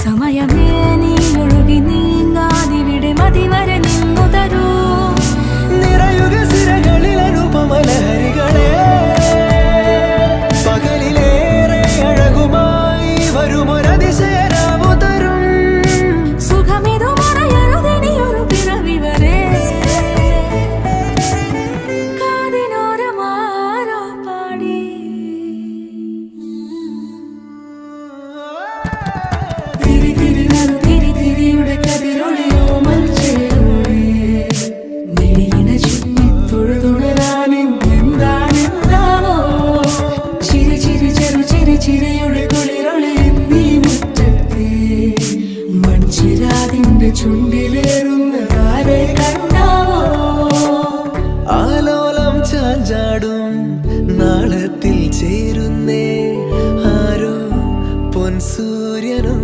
സമയമേ നീ ഒഴുകി നീങ്ങാതിവിടെ മതിവരെ നിന്നു തരൂ. നിറയുക സിരകളിൽ അനുപമലഹരികളെ, പകലിലേറെ അഴകുമായി വരുമൊരതിശയരാവു തരും. സുഖമിതു മറയരുതിനിയൊരു പിറവി വരെ. കാതിനോരമാരോ പാടി തിരി തിരി നറു തിരി തിരിയുടെ കതിരൊളിയോ മൽച്ചേരോടെ മിഴിയിണ ചുറ്റി തൊഴുതുണരാനും എന്താണെന്താവോ. ചിരി ചിരി ചെറു ചിരി ചിരിയുടെ കുളിരൊളി നീ മുറ്റത്തെ മൺചിരാതിന്റെ ചുണ്ടിലേറുന്നതാരെ കണ്ടാവോ. ആലോലം ചാഞ്ചാടും നാളത്തിൽ ചേരുന്നേ ആരോ പൊൻസൂര്യനും.